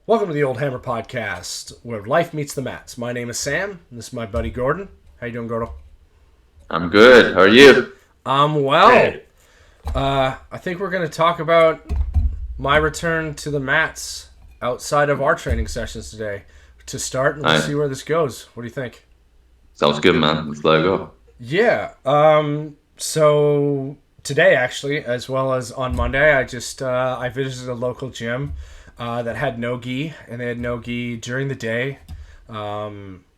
Welcome to the Oldhammer Podcast, where life meets the mats. My name is Sam, and this is my buddy Gordon. How you doing, Gordo? I'm good. How are you? I'm well. Hey. I think we're going to talk about my return to the mats outside of our training sessions today. To start, and we'll see where this goes. What do you think? Sounds good, man. Let's let it go. Yeah. So today, actually, as well as on Monday, I visited a local gym that had no gi, and they had no gi during the day,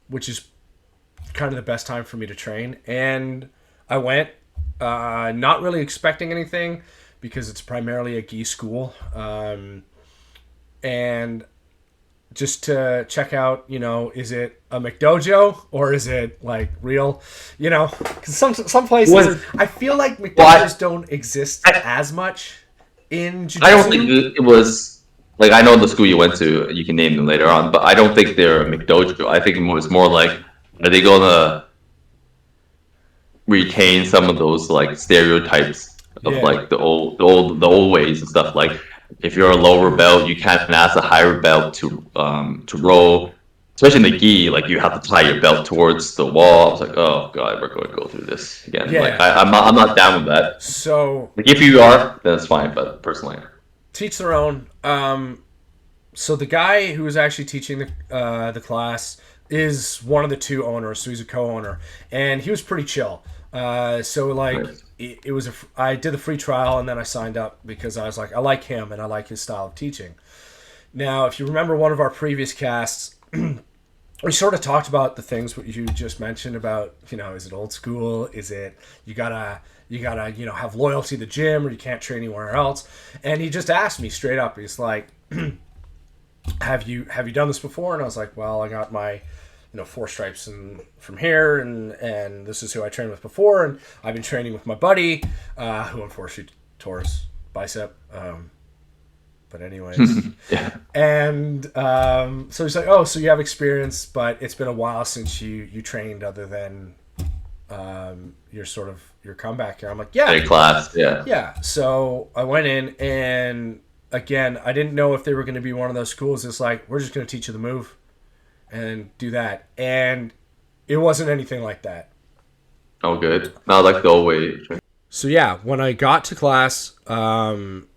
which is kind of the best time for me to train. And I went, not really expecting anything because it's primarily a gi school, and just to check out, is it a McDojo or is it like real? Because some places I feel like McDojos don't exist as much in Jiu-Jitsu. I don't think it was. Like, I know the school you went to, you can name them later on, but I don't think they're a McDojo. I think it's more like, are they going to retain some of those, like, stereotypes of, like, the old ways and stuff? Like, if you're a lower belt, you can't ask a higher belt to roll. Especially in the gi, like, you have to tie your belt towards the wall. I was like, oh, God, we're going to go through this again. Yeah. Like, I'm not down with that. So, like, if you are, then it's fine, but personally... Teach their own. So the guy who was actually teaching the class is one of the two owners, so he's a co-owner, and he was pretty chill. So like it was I did the free trial and then I signed up because I was like, I like him and I like his style of teaching. Now, if you remember one of our previous casts, we sort of talked about the things what you just mentioned about, is it old school? Is it you gotta have loyalty to the gym or you can't train anywhere else? And he just asked me straight up. He's like, have you done this before? And I was like, well, I got my 4 stripes from here, and this is who I trained with before, and I've been training with my buddy who unfortunately tore his bicep. But anyways, yeah. And so he's like, oh, so you have experience, but it's been a while since you trained other than your comeback here. I'm like, yeah. A class, yeah. Yeah. So I went in, and again, I didn't know if they were going to be one of those schools that's like, we're just going to teach you the move and do that. And it wasn't anything like that. Oh, good. Not like the old way. So yeah, when I got to class,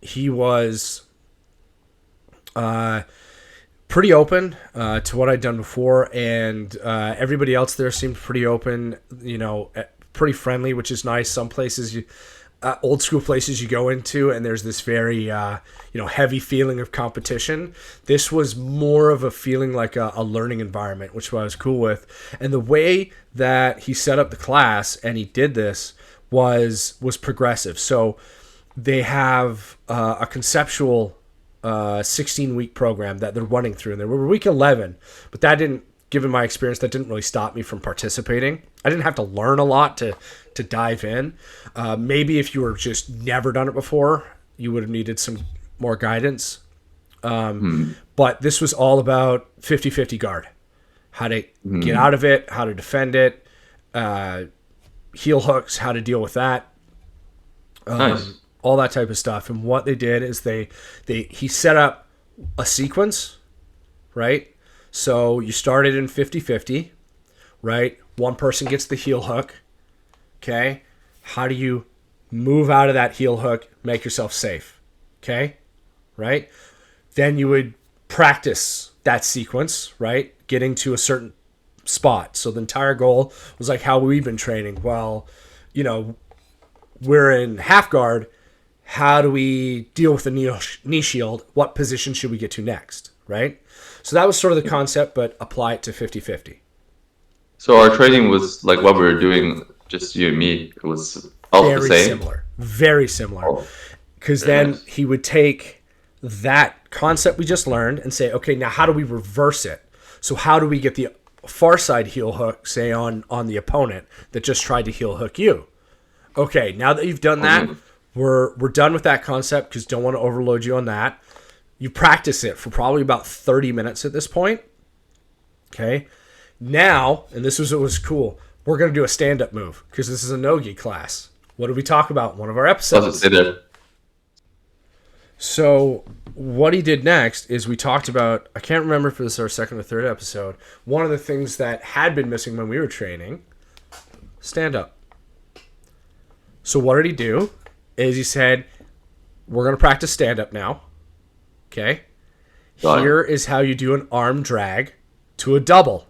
he was pretty open to what I'd done before, and everybody else there seemed pretty open, pretty friendly, which is nice. Some places, old school places you go into, and there's this very heavy feeling of competition. This was more of a feeling like a learning environment, which I was cool with. And the way that he set up the class and he did this was progressive. So they have a conceptual 16-week program that they're running through, and they were week 11, but that didn't, given my experience, that didn't really stop me from participating. I didn't have to learn a lot to dive in. Maybe if you were just never done it before, you would have needed some more guidance. But this was all about 50-50 guard, how to get out of it, how to defend it, heel hooks, how to deal with that. Nice. All that type of stuff. And what they did is he set up a sequence, right? So you started in 50-50, right? One person gets the heel hook, okay? How do you move out of that heel hook, make yourself safe, okay? Right? Then you would practice that sequence, right? Getting to a certain spot. So the entire goal was like how we've been training. Well, we're in half guard. How do we deal with the knee shield? What position should we get to next, right? So that was sort of the concept, but apply it to 50-50. So our training was like what we were doing, just you and me. It was all the same. Very similar. Because then he would take that concept we just learned and say, okay, now how do we reverse it? So how do we get the far side heel hook, say on the opponent that just tried to heel hook you? Okay, now that you've done that, we're done with that concept because don't want to overload you on that. You practice it for probably about 30 minutes at this point. Okay. Now, and this was what was cool, we're going to do a stand-up move because this is a no-gi class. What did we talk about in one of our episodes? So what he did next is we talked about, I can't remember if it was our second or third episode, one of the things that had been missing when we were training, stand up. So what did he do is he said, we're going to practice stand up now. Okay. Here is how you do an arm drag to a double.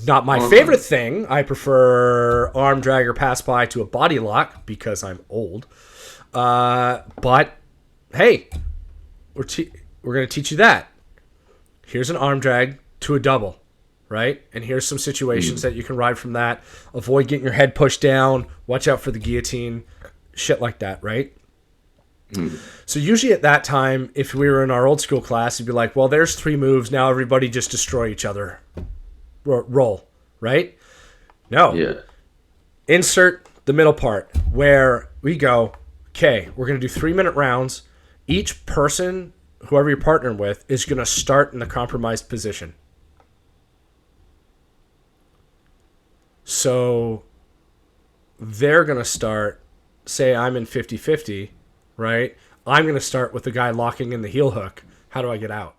Not my favorite thing. I prefer arm drag or pass by to a body lock because I'm old. But hey, we're going to teach you that. Here's an arm drag to a double, right? And here's some situations that you can ride from that. Avoid getting your head pushed down. Watch out for the guillotine. Shit like that, right? So usually at that time, if we were in our old school class, you'd be like, well, there's 3 moves. Now everybody just destroy each other. Roll, right? No. Yeah. Insert the middle part where we go, okay, we're going to do 3-minute rounds. Each person, whoever you're partnering with, is going to start in the compromised position. So they're going to start, say I'm in 50-50, right? I'm going to start with the guy locking in the heel hook. How do I get out?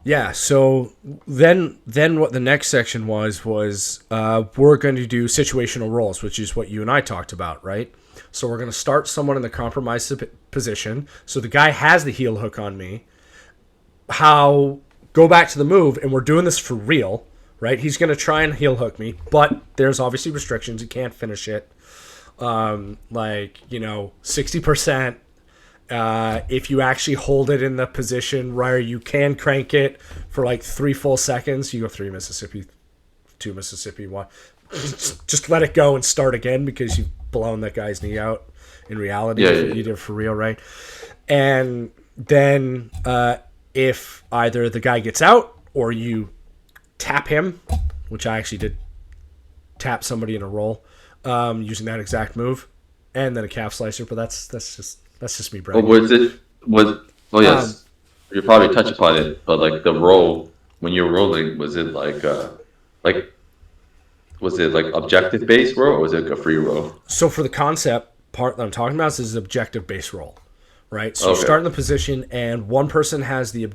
Yeah, so then what the next section was we're going to do situational roles, which is what you and I talked about, right? So we're going to start someone in the compromised position. So the guy has the heel hook on me. Go back to the move, and we're doing this for real, right? He's going to try and heel hook me, but there's obviously restrictions. You can't finish it. 60%. If you actually hold it in the position where you can crank it for like 3 full seconds, you go 3 Mississippi, 2 Mississippi, 1. Just let it go and start again because you've blown that guy's knee out in reality. You did it for real, right? And then if either the guy gets out or you tap him, which I actually did tap somebody in a roll using that exact move, and then a calf slicer, but that's just me, Brad. Yes, you probably touched upon it, but like the roll, when you're rolling, was it like objective based roll, or was it a free roll? So for the concept part that I'm talking about, this is objective based roll, right? So you start in the position, and one person has the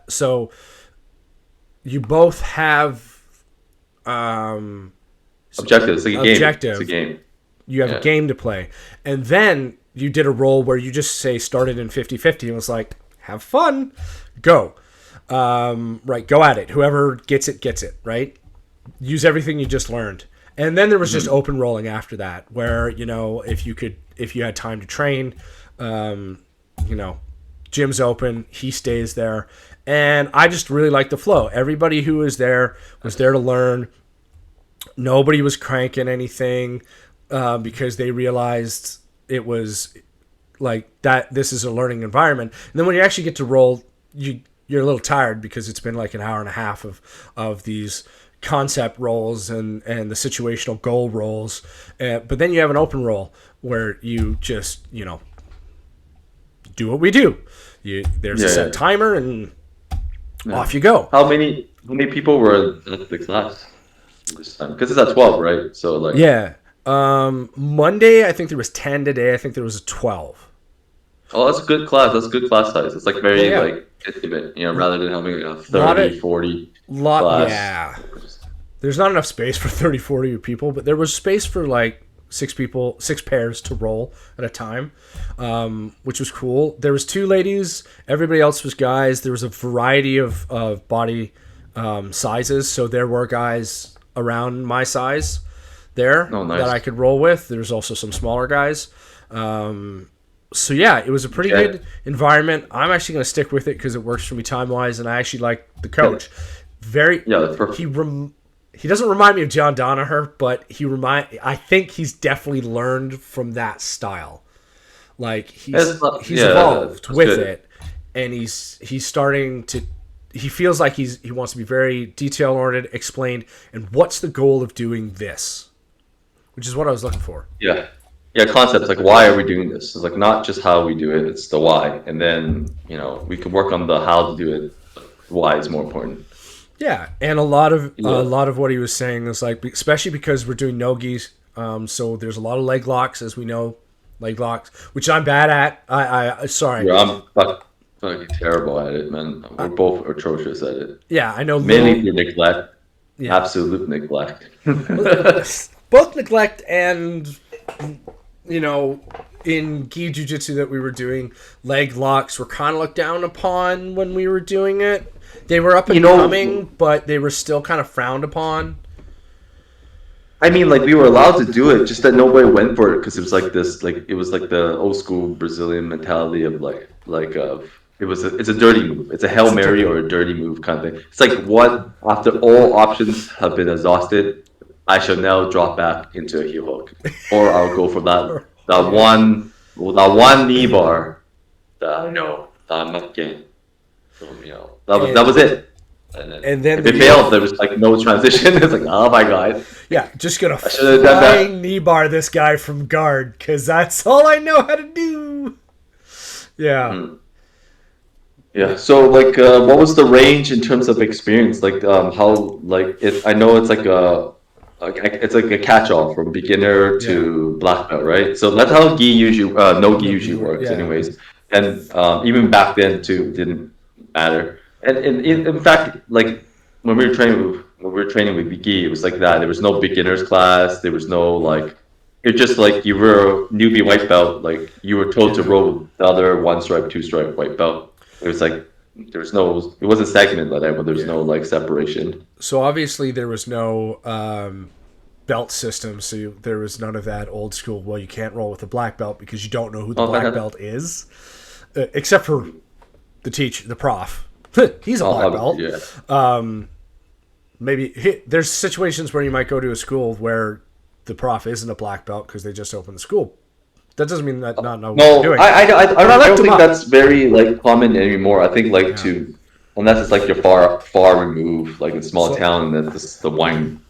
so you both have objective. It's like a game. It's a game. You have a game to play, and then you did a roll where you just say started in 50-50 and was like, have fun, go. Right, go at it. Whoever gets it, right? Use everything you just learned. And then there was just open rolling after that, where, if you had time to train, gym's open, he stays there. And I just really liked the flow. Everybody who was there to learn. Nobody was cranking anything because they realized it was like that. This is a learning environment. And then when you actually get to roll, you're a little tired because it's been like an hour and a half of these concept rolls and the situational goal rolls. But then you have an open roll where you just, do what we do. There's a set timer and off you go. How many people were at the class this time? Because it's at 12, right? So like Monday, I think there was 10. Today, I think there was 12. Oh, that's a good class. That's a good class size. It's like very like intimate, rather than having a 30, 40 class. Yeah. There's not enough space for 30, 40 people, but there was space for like 6 pairs to roll at a time, which was cool. There was 2 ladies. Everybody else was guys. There was a variety of body sizes, so there were guys around my size there that I could roll with. There's also some smaller guys. So yeah, it was a pretty good environment. I'm actually going to stick with it because it works for me time-wise, and I actually like the coach. That's perfect. He doesn't remind me of John Danaher, but I think he's definitely learned from that style. Like he's evolved with it, and he's starting to. He feels like he wants to be very detail-oriented, explained, and what's the goal of doing this, which is what I was looking for. Yeah, concepts like why are we doing this? It's like not just how we do it; it's the why, and then we can work on the how to do it. Why is more important. Yeah, and a lot of what he was saying is like, especially because we're doing no-gis, so there's a lot of leg locks, as we know, leg locks, which I'm bad at. I sorry. Yeah, I'm fucking terrible at it, man. We're both atrocious at it. Yeah, I know. Mainly through neglect. Yeah. Absolute neglect. Both neglect and, you know, in gi jiu-jitsu that we were doing, leg locks were kind of looked down upon when we were doing it. They were up and coming, but they were still kind of frowned upon. I mean, like, we were allowed to do it, just that nobody went for it because it was like this, like, it was like the old school Brazilian mentality of it's a dirty move. It's a Hail Mary or a dirty move kind of thing. It's like, what, after all options have been exhausted, I shall now drop back into a heel hook. Or I'll go for that one knee bar that I know that I'm not getting. So, you know, that was it. And then if it failed, there was like no transition. It's like, oh my god. Yeah, just gonna flying knee bar this guy from guard because that's all I know how to do. Yeah. Mm-hmm. Yeah. So like, what was the range in terms of experience? Like, how like it? I know it's like a catch-all from beginner to black belt, right? So that's how gi usually no gi usually works, anyways. And even back then too, didn't matter. And in fact, like when we were training with gi, it was like that. There was no beginners class. There was no like. It's just like you were a newbie white belt. Like you were told to roll with the other 1 stripe, 2 stripe white belt. It was like there was no. It wasn't segmented like that, but there was no like separation. So obviously there was no belt system. So there was none of that old school. Well, you can't roll with a black belt because you don't know who the black belt is, except for the prof. He's a black belt. Yeah. Maybe there's situations where you might go to a school where the prof isn't a black belt because they just opened the school. That doesn't mean that not know what they're doing. I don't think that's very like common anymore. I think like unless it's like you're far removed, like in a small town, and then this the wine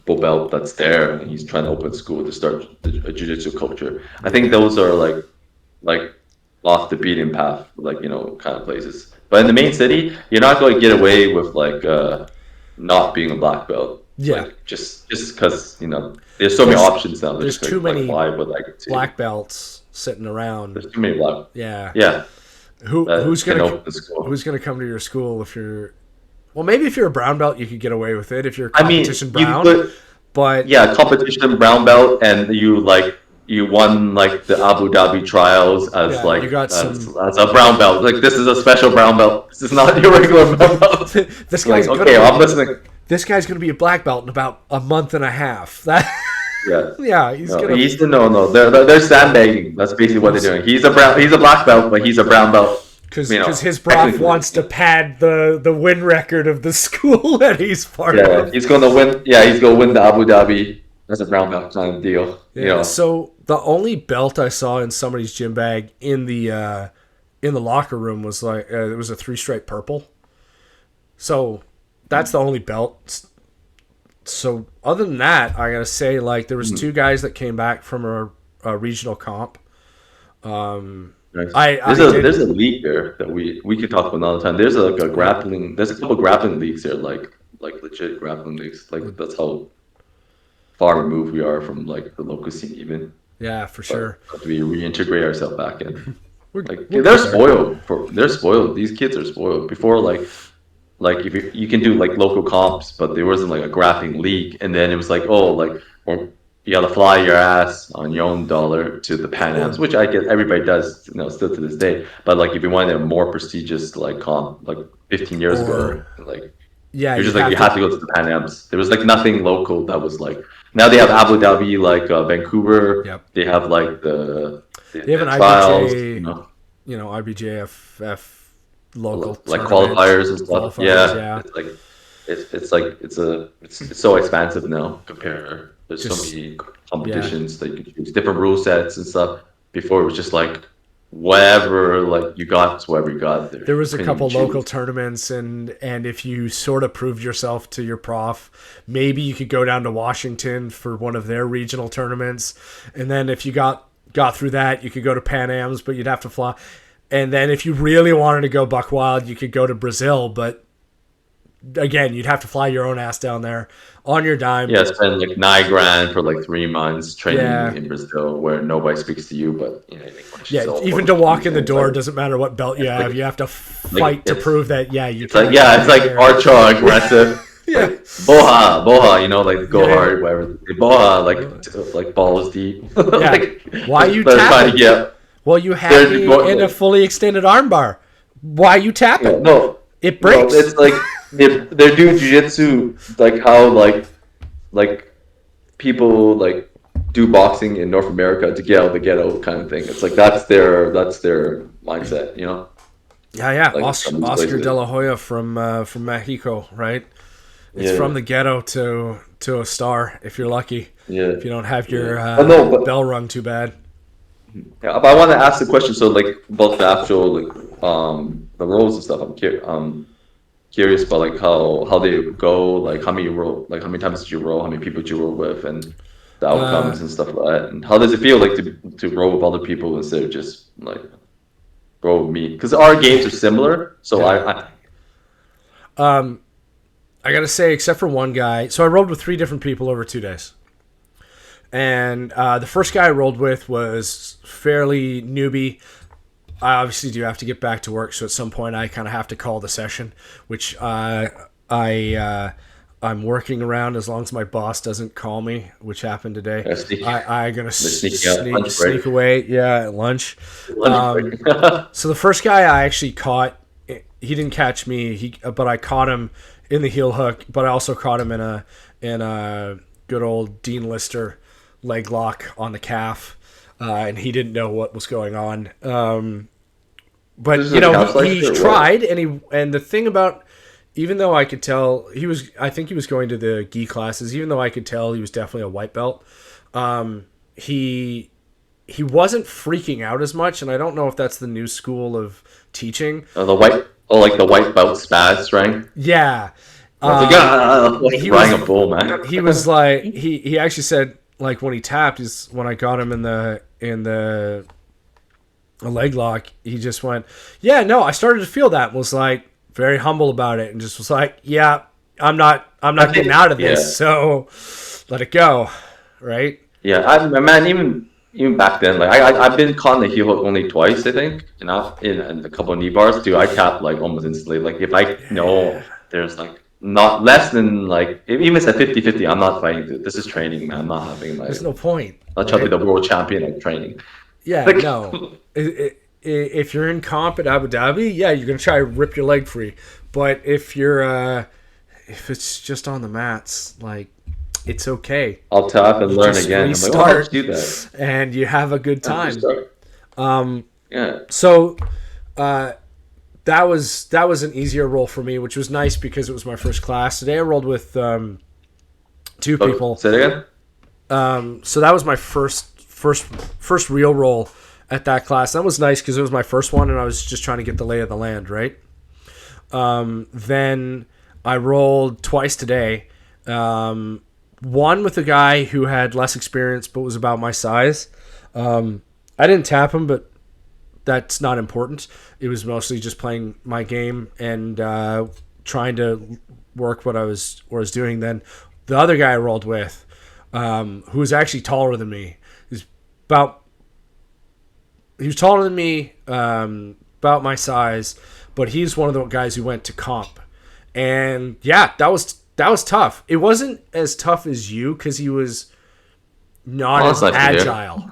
belt that's there, and he's trying to open a school to start a jiu-jitsu culture. I think those are like off the beaten path, like, you know, kind of places. But in the main city, you're not going to get away with like not being a black belt. Yeah. Like, just because, you know, there's so many options now. There's too many black belts sitting around. There's too many black. Yeah. Yeah. Who's gonna come to your school if you're? Well, maybe if you're a brown belt, you could get away with it if you're competition brown. But yeah, competition brown belt, and you won like the Abu Dhabi trials as as a brown belt. Like, this is a special brown belt. This is not your regular brown belt. This guy's I'm listening. This guy's gonna be a black belt in about a month and a half. He's they're sandbagging. That's basically what they're doing. He's a black belt, but he's a brown belt. Because his prof wants to pad the win record of the school that he's part of. Yeah, he's gonna win. Yeah, he's gonna win the Abu Dhabi. That's a brown belt kind of deal. Yeah. You know? So the only belt I saw in somebody's gym bag in the locker room was like it was a 3-stripe purple. So that's the only belt. So other than that, I gotta say, like, there was 2 guys that came back from a regional comp. Nice. There's a league there that we could talk about another time. There's a couple grappling leagues there, like legit grappling leagues. Like, that's how far removed we are from like the local scene even. Yeah, for sure. We reintegrate ourselves back in. They're spoiled. These kids are spoiled. Before, like if you can do like local comps, but there wasn't like a grappling league, and then it was like, or you gotta fly your ass on your own dollar to the Pan Ams, which I guess everybody does, you know, still to this day. But like, if you wanted a more prestigious like comp, like 15 years ago, like, yeah, you're just like, you have to go to the Pan Ams. There was like nothing local that was like. Now they have Abu Dhabi, like Vancouver. Yep. They have like they have an trials, IBJ, IBJFF local like qualifiers and stuff. Yeah. It's so expansive now compared. There's so many competitions that you can choose, different rule sets and stuff. Before it was just like whatever, like you got whatever you got there. There was a couple local tournaments, and if you sort of proved yourself to your prof, maybe you could go down to Washington for one of their regional tournaments, and then if you got through that, you could go to Pan Ams, but you'd have to fly. And then if you really wanted to go buck wild, you could go to Brazil, but again, you'd have to fly your own ass down there on your dime. Yeah, spend like $9,000 for like 3 months training in Brazil where nobody speaks to you, but you know, English. Yeah, even to walk in the door, doesn't matter what belt you have. You have to fight to prove that. Yeah, you. It's like it's like archo aggressive. Yeah, like, boha, you know, like go hard, whatever. Boha, like balls deep. Yeah. Like, why you tapping? Well, you have me in a fully extended armbar. Why you tapping? Yeah, no, it breaks. No, it's like they're doing jiu-jitsu like how like people like do boxing in North America to get out of the ghetto kind of thing. It's like that's their mindset, you know. Yeah. Like Oscar De La Hoya from Mexico, right? It's from the ghetto to a star if you're lucky. Yeah. If you don't have your bell rung too bad. Yeah, but I want to ask the question. So, like, about the actual, like, the roles and stuff. I'm curious about like how they go. Like, how many times did you roll? How many people did you roll with, and the outcomes and stuff like that. And how does it feel like to roll with other people instead of just like roll with me? Because our games are similar. So I gotta say, except for one guy, so I rolled with 3 different people over 2 days. And the first guy I rolled with was fairly newbie. I obviously do have to get back to work, so at some point I kind of have to call the session, which I'm working around as long as my boss doesn't call me, which happened today. I'm going to sneak away. Yeah, at lunch. So the first guy I actually caught, he didn't catch me, but I caught him in the heel hook, but I also caught him in a good old Dean Lister leg lock on the calf, and he didn't know what was going on. But you know, he tried, and the thing about, even though I could tell I think he was going to the gi classes, even though I could tell he was definitely a white belt, he wasn't freaking out as much, and I don't know if that's the new school of teaching. Like the white belt spaz strength. Yeah. He was a bull, man. He was like, he actually said, like, when he tapped, is when I got him in the leg lock, he just went, yeah, no, I started to feel that, was like very humble about it, and just was like, yeah, I'm not getting out of this, so let it go, right? Yeah, man, even back then, like I've been caught in the heel hook only twice, I think, you know, in a couple of knee bars. Dude, I tap like almost instantly. Like if I know there's like not less than like, even if it's at 50-50, I'm not fighting. This is training, man. I'm not having like. There's no point. I'll try to be the world champion of training. Yeah, like, no. If you're in comp at Abu Dhabi, yeah, you're gonna try to rip your leg free. But if you're if it's just on the mats, like, it's okay. I'll tap and learn again. I'm like, let's do that. And you have a good time. Yeah. So that was an easier roll for me, which was nice because it was my first class. Today I rolled with 2 people. Say it again. So that was my first real roll at that class. That was nice because it was my first one, and I was just trying to get the lay of the land, right? Then I rolled twice today. One with a guy who had less experience but was about my size. I didn't tap him, but that's not important. It was mostly just playing my game and trying to work what I was doing. Then the other guy I rolled with, who was actually taller than me, he was taller than me, about my size, but he's one of the guys who went to comp. And yeah, that was tough. It wasn't as tough as you because he was not as agile.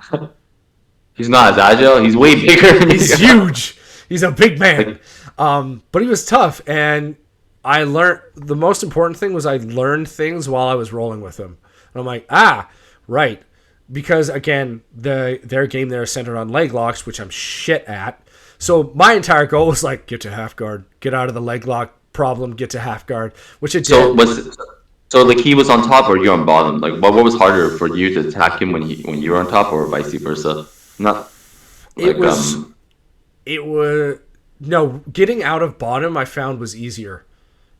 He's not as agile. He's way bigger. He's huge. He's a big man. But he was tough, and I learned, the most important thing was I learned things while I was rolling with him. And I'm like, right. Because again, their game there is centered on leg locks, which I'm shit at. So my entire goal was like, get to half guard, get out of the leg lock problem, get to half guard, which it did. So like he was on top or you on bottom? Like what was harder for you to attack him when you were on top, or vice versa? Getting out of bottom I found was easier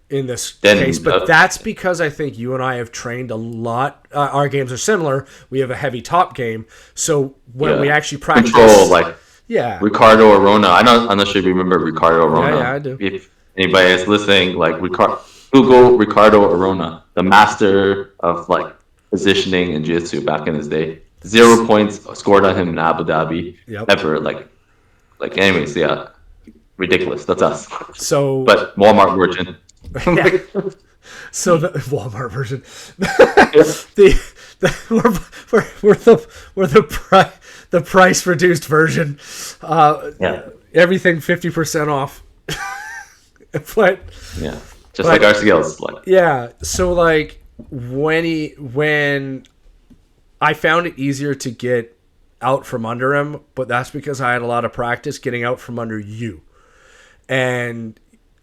in this case, but that's because I think you and I have trained a lot. Our games are similar. We have a heavy top game, so when we actually practice, Ricardo Arona. I'm not sure if you remember Ricardo Arona. Yeah, I do. If anybody is listening, like Google Ricardo Arona, the master of like positioning and jiu-jitsu back in his day. 0 points scored on him in Abu Dhabi. Yep. Ever anyways, yeah, ridiculous. That's us. So, but Walmart version. Yeah. So the Walmart version. The price reduced version. Everything 50% off. But yeah, just like our skills. Yeah. So like when I found it easier to get out from under him, but that's because I had a lot of practice getting out from under you. And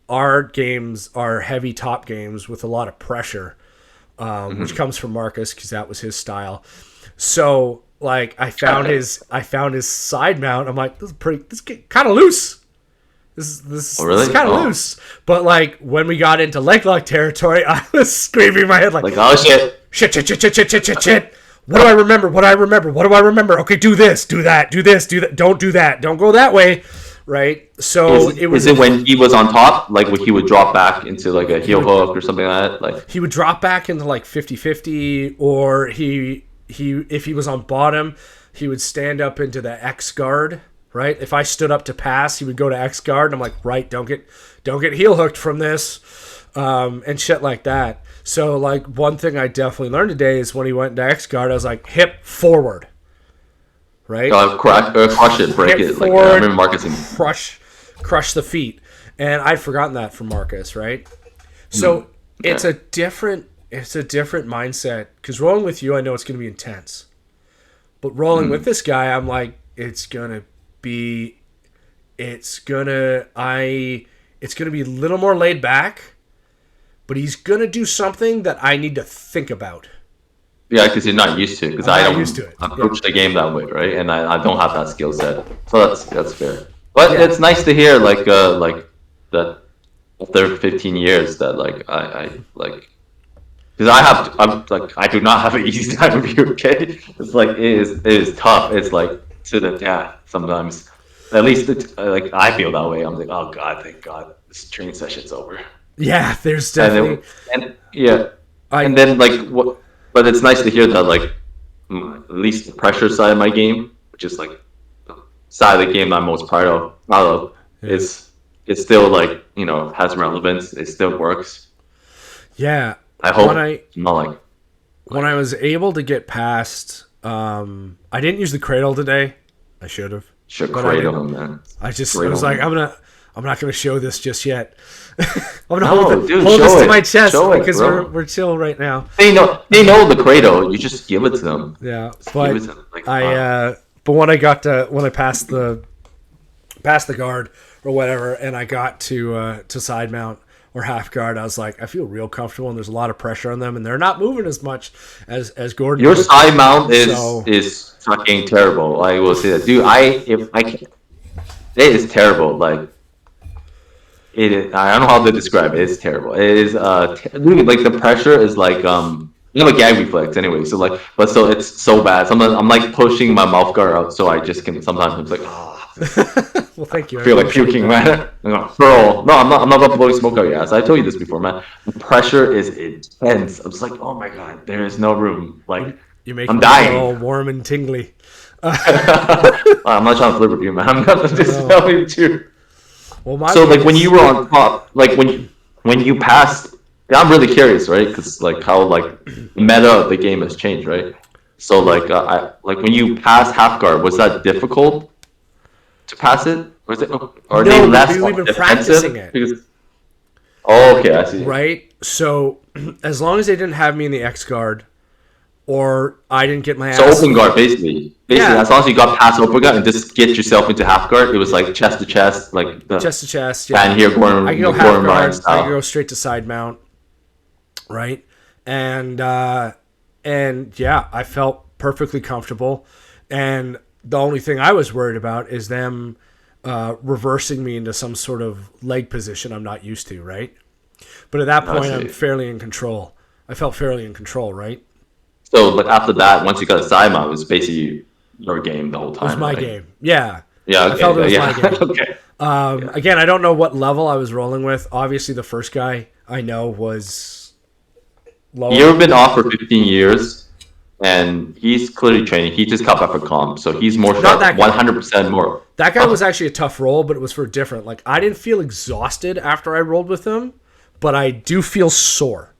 our games are heavy top games with a lot of pressure, which comes from Marcus because that was his style. So like I found his side mount. I'm like, this is kind of loose. This is kind of loose. But like when we got into leg lock territory, I was screaming in my head like oh shit. Shit. What do I remember? Okay, do this, do that, do this, do that. Don't do that. Don't go that way. Right. So is it when he was on top, like when he would drop back into like a heel hook or something like that? Like he would drop back into like 50-50, or he if he was on bottom, he would stand up into the X guard. Right. If I stood up to pass, he would go to X guard. And I'm like, right, don't get heel hooked from this, and shit like that. So like one thing I definitely learned today is when he went into X guard, I was like hip forward. Right? Crush it, break it. Forward, I remember Marcus and crush the feet, and I'd forgotten that from Marcus. Right? So it's a different mindset because rolling with you, I know it's going to be intense, but rolling with this guy, I'm like, it's gonna be a little more laid back, but he's gonna do something that I need to think about. Yeah, because you're not used to it. Because I don't used to it. approach the game that way, right? And I don't have that skill set, so that's fair. But it's nice to hear like that after 15 years that I because I do not have an easy time with you. Okay, it's like it is tough. It's like to the death sometimes. At least I feel that way. I'm like, oh god, thank God, this training session's over. Yeah, there's definitely and then like what. But it's nice to hear that, like, at least the pressure side of my game, which is like the side of the game I'm most proud of, is still like has relevance. It still works. Yeah, I hope. When I was able to get past, I didn't use the cradle today. I should have. Cradle, man. I was like, I'm not gonna show this just yet. I'm gonna hold this to my chest because we're chill right now. They know the cradle. You just give it to them. Yeah, but but when I passed the guard or whatever, and I got to side mount or half guard, I was like, I feel real comfortable, and there's a lot of pressure on them, and they're not moving as much as Gordon. Your side mount is fucking terrible. I will say that, dude. It is terrible. Like. It is, I don't know how to describe it. It's terrible. It is dude, like the pressure is like a gag reflex anyway. So like, but so it's so bad. Sometimes I'm like pushing my mouth guard out, so I just can. Sometimes it's like, well, thank you. I feel like puking, man. Bro, no, I'm not about blowing smoke out your ass. I told you this before, man. The pressure is intense. I'm just like, oh my god, there is no room. Like, I'm dying. All warm and tingly. I'm not trying to flip with you, man. I'm gonna just tell you too. Well, so like when you were on top, like when you passed, I'm really curious, right? Because like how like the meta of the game has changed, right? So like when you passed half guard, was that difficult to pass it? Was it? Or no, they less we've been practicing it. Okay, I see. Right. So as long as they didn't have me in the X guard, or I didn't get my ass. So open guard, basically, as long as you got past open guard and just get yourself into half guard, it was like chest to chest, like the chest to chest. Yeah. And here, I can go half guard. I can go straight to side mount, right? And yeah, I felt perfectly comfortable. And the only thing I was worried about is them reversing me into some sort of leg position I'm not used to, right? But at that point, I'm fairly in control. I felt fairly in control, right? So, like after that, once you got a side mount, it was basically your game the whole time. It was my game. Yeah. Yeah. Okay. I felt it was my game. Okay. Again, I don't know what level I was rolling with. Obviously, the first guy I know was lower. You've been off for 15 years, and he's clearly training. He just got back for comp, so he's more sharp, 100% more. That guy was actually a tough roll, but it was for different. Like, I didn't feel exhausted after I rolled with him, but I do feel sore.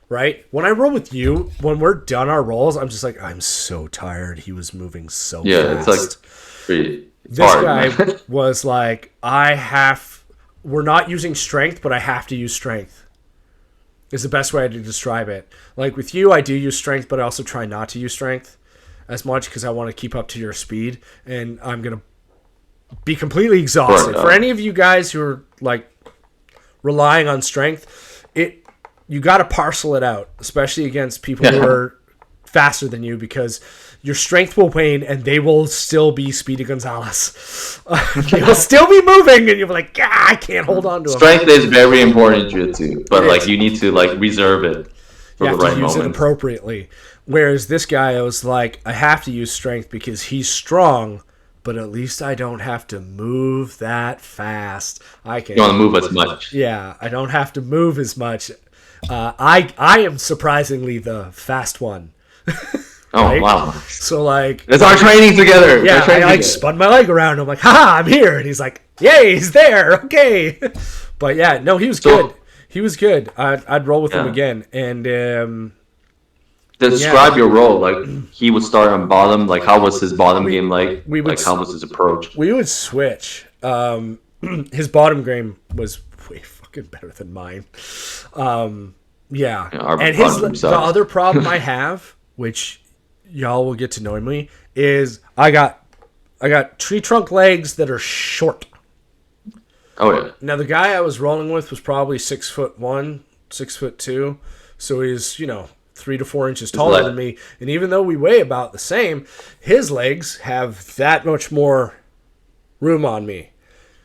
Right? When I roll with you, when we're done our rolls, I'm just like, I'm so tired. He was moving so fast. Yeah, it's like pretty this hard. Guy was like, we're not using strength, but I have to use strength. Is the best way to describe it. Like with you, I do use strength, but I also try not to use strength as much because I want to keep up to your speed, and I'm going to be completely exhausted. For any of you guys who are like relying on strength, you got to parcel it out, especially against people who are faster than you, because your strength will wane and they will still be Speedy Gonzalez. They will still be moving and you'll be like, I can't hold on to him. Strength is very important in Jiu-Jitsu, but like you need to like reserve it for the right moment. You have to use it appropriately. Whereas this guy, I was like, I have to use strength because he's strong, but at least I don't have to move that fast. I can. You don't want to move as much. Yeah, I don't have to move as much. I am surprisingly the fast one. Oh, right? wow. So, like... It's our training together. Yeah, I spun my leg around. I'm like, haha, I'm here. And he's like, yay, he's there. Okay. But, yeah, no, he was good. He was good. I'd roll with him again. And... Describe your role. Like, he would start on bottom. Like, how was his bottom game like? How was his approach? We would switch. His bottom game was way fucking better than mine. And the other problem I have, which... y'all will get to know me, is I got tree trunk legs that are short. Oh yeah. Now the guy I was rolling with was probably 6'1", 6'2", so he's 3 to 4 inches taller than me. And even though we weigh about the same, his legs have that much more room on me.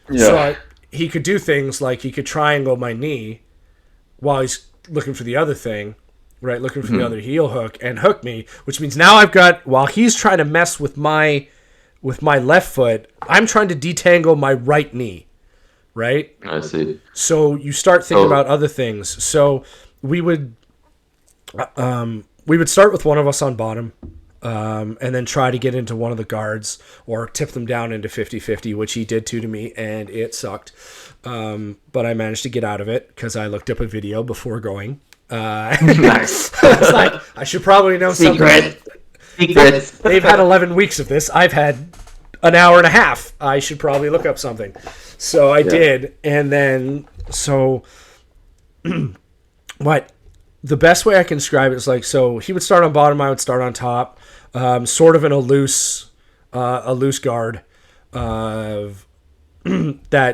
Yeah. So he could do things like he could triangle my knee while he's looking for the other thing. Right, looking for the other heel hook and hook me, which means now I've got, while he's trying to mess with my left foot, I'm trying to detangle my right knee, right? I see. So you start thinking about other things. So we would start with one of us on bottom, and then try to get into one of the guards or tip them down into 50-50, which he did to me, and it sucked. But I managed to get out of it because I looked up a video before going. Nice. It's like, I should probably know something. Secrets. They've had 11 weeks of this. I've had an hour and a half. I should probably look up something. So I did. And then, what the best way I can describe it is like, so he would start on bottom, I would start on top, sort of in a loose guard, that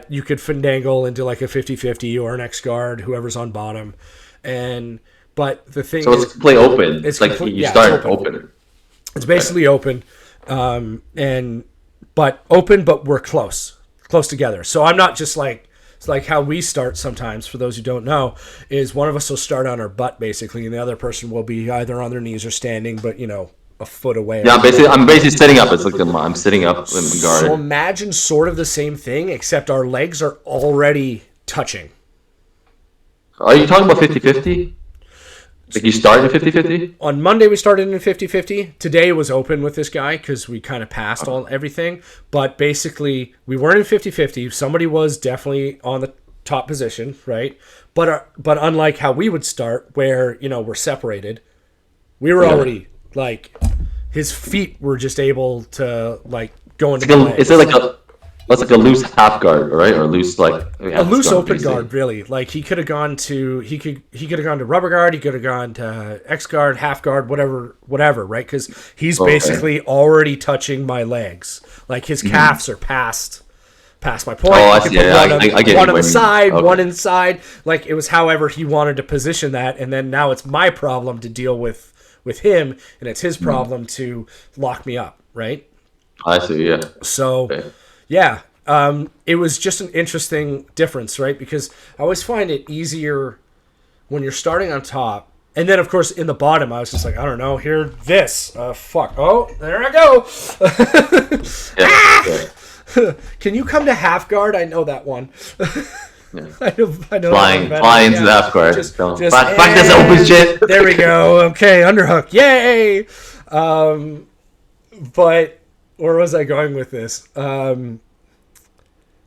you could finagle into like a 50-50 or an X guard, whoever's on bottom. But the thing is, it's play open. It's like you start open. It's basically open, but we're close together. So I'm not just like, it's like how we start sometimes. For those who don't know, is one of us will start on our butt basically, and the other person will be either on their knees or standing, but a foot away. Yeah, I'm basically sitting up. It's like I'm sitting up in the guard. So imagine sort of the same thing, except our legs are already touching. Are you talking about 50-50? Like you started in 50-50? On Monday we started in 50-50. Today was open with this guy because we kind of passed everything. But basically, we weren't in 50-50. Somebody was definitely on the top position, right? But unlike how we would start, where we're separated, we were already like, his feet were just able to like go into play. Is it like a loose half guard, right? Or loose a loose open guard, really. Like he could have gone to rubber guard, he could have gone to X guard, half guard, whatever, right? Because he's basically already touching my legs. Like his calves are past my point. Oh, I see. I get one on the side, one inside. Like it was however he wanted to position that, and then now it's my problem to deal with him, and it's his problem to lock me up, right? I see. Yeah. So. Okay. Yeah, it was just an interesting difference, right? Because I always find it easier when you're starting on top. And then, of course, in the bottom, I was just like, I don't know, here, this. Fuck. Oh, there I go. Can you come to half guard? I know that one. Yeah. I know Fly into the half guard. Just fuck hey, this open shit. There we go. Okay, underhook. Yay! But where was I going with this?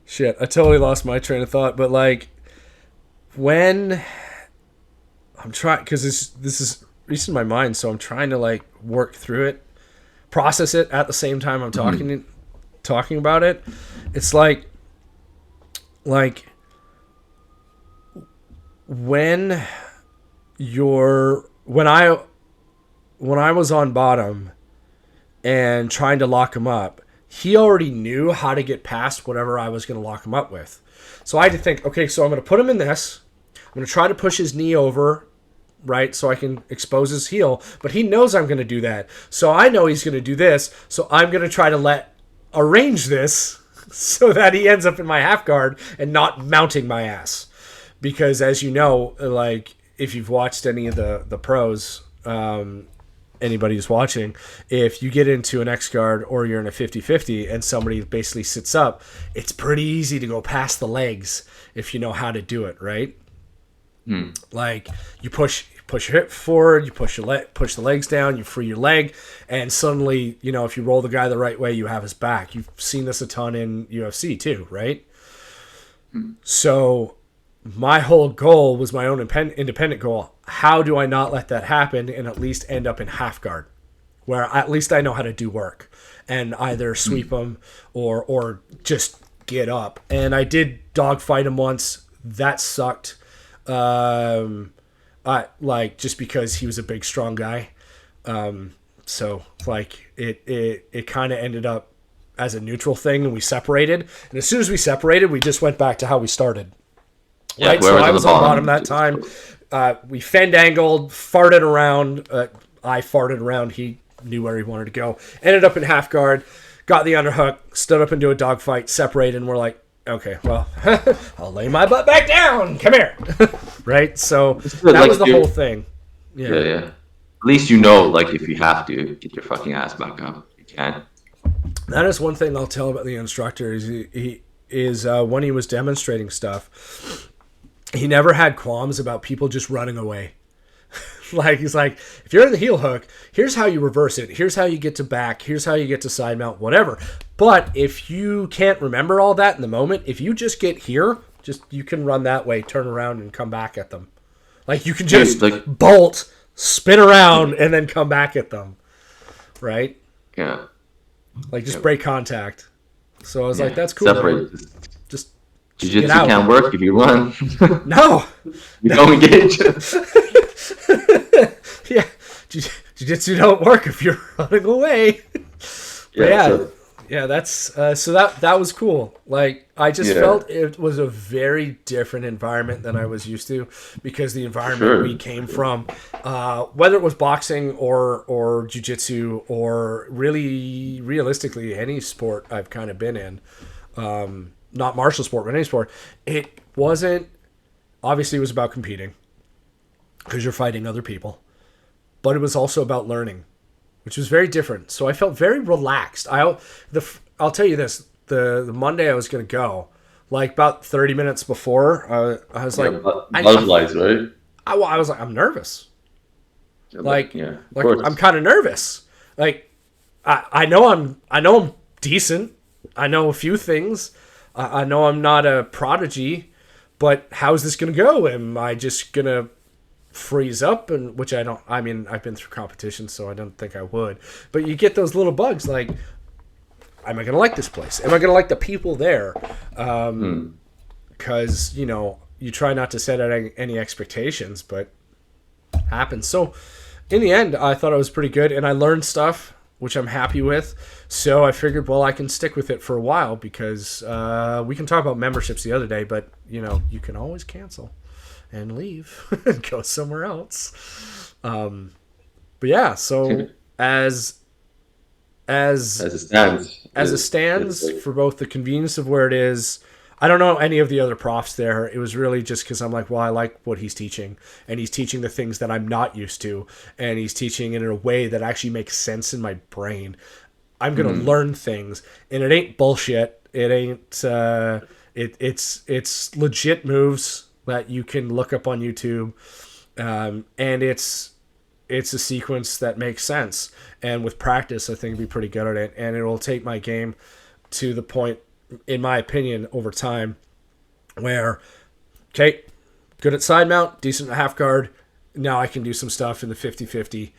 Shit, I totally lost my train of thought. But like, when I'm trying, because this is recent in my mind, so I'm trying to like work through it, process it at the same time I'm talking about it. It's like when I was on bottom and trying to lock him up, he already knew how to get past whatever I was going to lock him up with. So I had to think, okay, so I'm going to put him in this. I'm going to try to push his knee over, right, so I can expose his heel. But he knows I'm going to do that. So I know he's going to do this. So I'm going to try to arrange this so that he ends up in my half guard and not mounting my ass. Because as you know, like if you've watched any of the pros, anybody who's watching, if you get into an X guard or you're in a 50-50 and somebody basically sits up, it's pretty easy to go past the legs if you know how to do it, right? Like you push your hip forward, you push the legs down, you free your leg, and suddenly, you know, if you roll the guy the right way, you have his back. You've seen this a ton in UFC too, right? So my whole goal was my own independent goal. How do I not let that happen and at least end up in half guard, where at least I know how to do work and either sweep him or just get up. And I did dogfight him once. That sucked. Just because he was a big, strong guy. So like it kind of ended up as a neutral thing, and we separated. And as soon as we separated, we just went back to how we started. Yeah, right, so I was on bottom that time. We fend angled, farted around. I farted around. He knew where he wanted to go. Ended up in half guard, got the underhook, stood up into a dogfight, separated, and we're like, okay, well, I'll lay my butt back down. Come here. Right? So that was the whole thing. Yeah. At least you know, like, if you have to, get your fucking ass back up. You can. That is one thing I'll tell about the instructor is he when he was demonstrating stuff, he never had qualms about people just running away. Like, he's like, if you're in the heel hook, here's how you reverse it. Here's how you get to back. Here's how you get to side mount, whatever. But if you can't remember all that in the moment, if you just get here, you can run that way, turn around, and come back at them. Like, you can just bolt, spin around, and then come back at them. Right? Yeah. Like, just break contact. So I was like, that's cool. Separate. Just Jiu-Jitsu can't work if you run. No. You don't engage. Yeah. Jiu-Jitsu don't work if you're running away. Yeah, that's so that was cool. Like, I just felt it was a very different environment than I was used to, because the environment we came from, whether it was boxing or jiu-jitsu or really realistically any sport I've kind of been in, not martial sport but any sport, it wasn't, obviously it was about competing because you're fighting other people, but it was also about learning, which was very different. So I felt very relaxed. I'll tell you this, the Monday I was going to go, like about 30 minutes before, I was like... Butterflies, right? I was like, I'm nervous. Yeah, I'm kind of nervous. Like, I know I'm decent. I know a few things. I know I'm not a prodigy, but how's this going to go? Am I just going to freeze up? And which I don't, I mean, I've been through competition, so I don't think I would, but you get those little bugs like, am I going to like this place? Am I going to like the people there? Because, you know, you try not to set any expectations, but happens. So in the end, I thought it was pretty good, and I learned stuff, which I'm happy with. So I figured, well, I can stick with it for a while, because we can talk about memberships the other day, but, you know, you can always cancel and leave and go somewhere else. But yeah, so as it stands for both the convenience of where it is, I don't know any of the other profs there. It was really just because I'm like, well, I like what he's teaching, and he's teaching the things that I'm not used to, and he's teaching it in a way that actually makes sense in my brain. I'm going to learn things, and it ain't bullshit. It ain't It's legit moves that you can look up on YouTube, and it's a sequence that makes sense. And with practice, I think I'd be pretty good at it, and it will take my game to the point, in my opinion, over time, where, okay, good at side mount, decent at half guard. Now I can do some stuff in the 50-50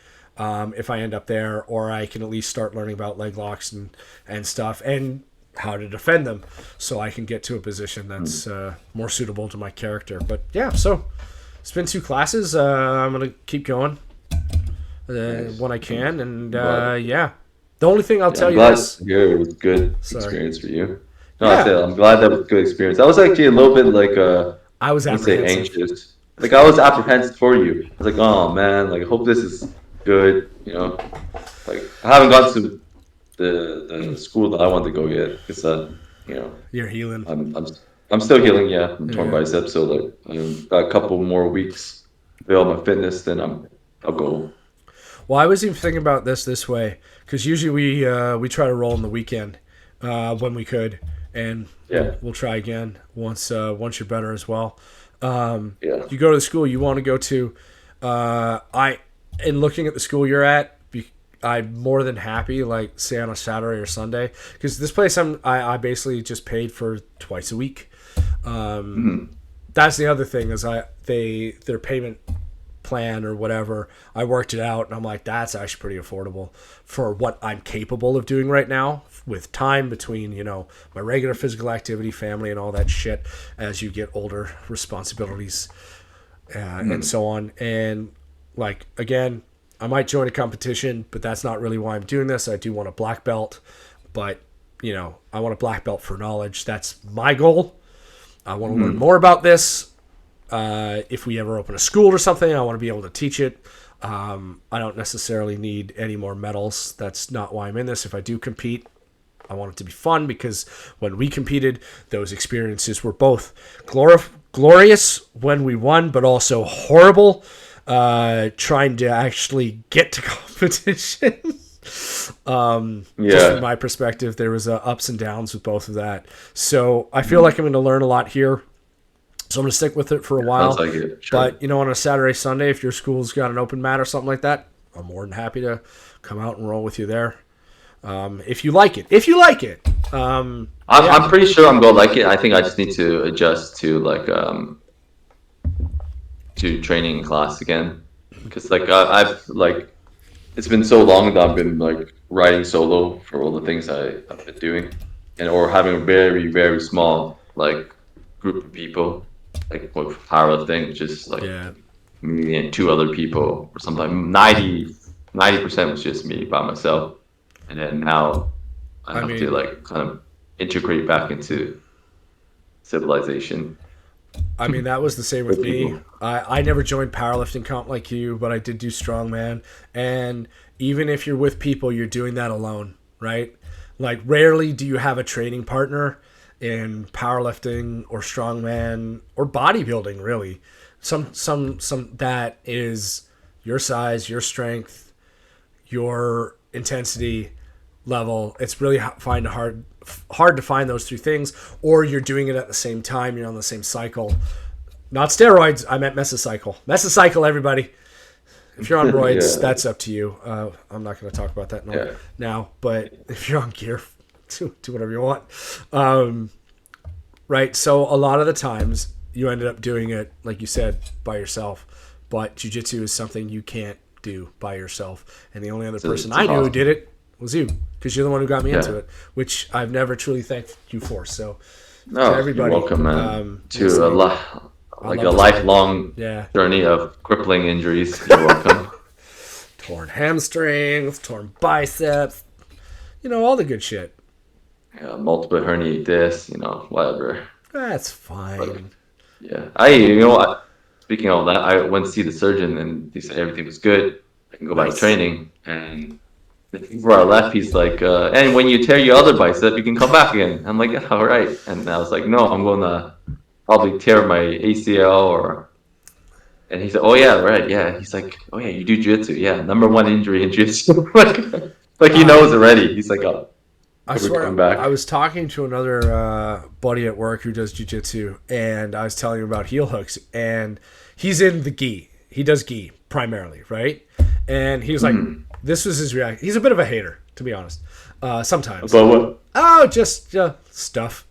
if I end up there, or I can at least start learning about leg locks and stuff, and how to defend them, so I can get to a position that's more suitable to my character. But yeah, so it's been 2 classes. I'm going to keep going when I can, and yeah. The only thing I'll tell you is... it was a good experience for you. No, I'm glad that was a good experience. I was actually a little bit like... I was anxious. Like, I was apprehensive for you. I was like, oh, man, like, I hope this is good, you know? Like, I haven't got to the school that I want to go yet, because, you know... You're healing. I'm still healing, yeah. I'm torn bicep, so, like, I've got a couple more weeks to build my fitness, then I'll go. Well, I was even thinking about this way, because usually we try to roll on the weekend when we could, and we'll try again once you're better as well. You go to the school you want to go to. In looking at the school you're at, I'm more than happy, like, say on a Saturday or Sunday, because this place I basically just paid for twice a week. That's the other thing, is their payment plan or whatever, I worked it out, and I'm like, that's actually pretty affordable for what I'm capable of doing right now, with time between, you know, my regular physical activity, family, and all that shit as you get older, responsibilities, and so on. And, like, again, I might join a competition, but that's not really why I'm doing this. I do want a black belt, but, you know, I want a black belt for knowledge. That's my goal. I want to learn more about this. If we ever open a school or something, I want to be able to teach it. I don't necessarily need any more medals. That's not why I'm in this. If I do compete, I want it to be fun, because when we competed, those experiences were both glorious when we won, but also horrible trying to actually get to competition. Just from my perspective, there was ups and downs with both of that. So I feel like I'm going to learn a lot here. So I'm going to stick with it for a while. Sounds like it. Sure. But, you know, on a Saturday, Sunday, if your school's got an open mat or something like that, I'm more than happy to come out and roll with you there. If you like it. I'm pretty sure I'm going to like it. I think I just need to adjust to, like, to training class again. Because, like, I've, like, it's been so long that I've been, like, riding solo for all the things I've been doing. Or having a very, very small, like, group of people. Like, with powerlifting, just like me and 2 other people, or something. 90% was just me by myself, and then now I have to, like, kind of integrate back into civilization. I mean, that was the same with me. I never joined powerlifting comp like you, but I did do strongman. And even if you're with people, you're doing that alone, right? Like, rarely do you have a training partner in powerlifting or strongman or bodybuilding, really. Some that is your size, your strength, your intensity level. It's really hard to find those 3 things, or you're doing it at the same time, you're on the same cycle. Not steroids, I meant mesocycle, everybody. If you're on roids, that's up to you. I'm not going to talk about that now, but if you're on gear, do whatever you want. Right, so a lot of the times you ended up doing it, like you said, by yourself, but jiu-jitsu is something you can't do by yourself, and the only other person I knew who did it was you, because you're the one who got me into it, which I've never truly thanked you for. So to everybody, you're welcome, man. To a lifelong journey of crippling injuries. You're welcome. Torn hamstrings, torn biceps, you know, all the good shit. Yeah, multiple herniated discs, you know, whatever. That's fine. But, speaking of that, I went to see the surgeon, and he said everything was good. I can go back to training, and before I left, he's like, and when you tear your other bicep, you can come back again. I'm like, yeah, all right. And I was like, no, I'm going to probably tear my ACL and he said, oh yeah, right, yeah. He's like, oh yeah, you do jiu-jitsu. Yeah, number 1 injury in jiu-jitsu. like he knows already. He's like, oh. I swear, I was talking to another buddy at work who does jiu-jitsu, and I was telling him about heel hooks, and he's in the gi. He does gi primarily, right? And he was like, this was his reaction. He's a bit of a hater, to be honest. Sometimes. About what? Oh, just stuff.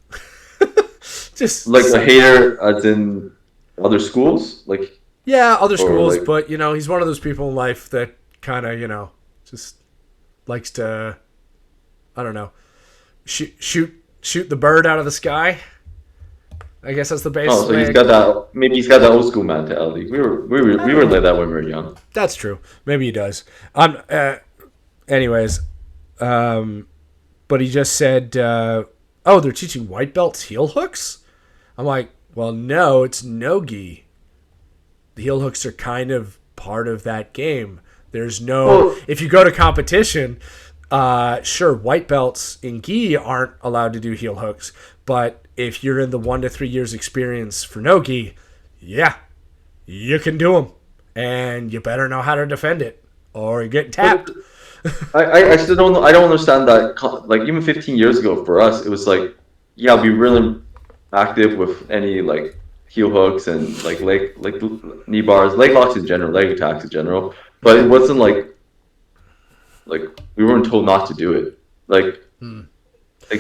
Just like a hater as in other schools? Like yeah, other schools, like, but he's one of those people in life that kind of, just likes to, I don't know, shoot the bird out of the sky. I guess that's the basis. Oh, so he's got that. Maybe he's got that old school mentality. We were like that when we were young. That's true. Maybe he does. Anyways, but he just said, "Oh, they're teaching white belts heel hooks." I'm like, "Well, no, it's no-gi. The heel hooks are kind of part of that game. There's no. If you go to competition, sure, white belts in gi aren't allowed to do heel hooks, but if you're in the 1 to 3 years experience for no-gi, yeah, you can do them, and you better know how to defend it, or you're getting tapped." I still don't. I don't understand that. Like even 15 years ago, for us, it was like, yeah, we really active with any like heel hooks and like knee bars, leg locks in general, leg attacks in general. But it wasn't like we weren't told not to do it. Like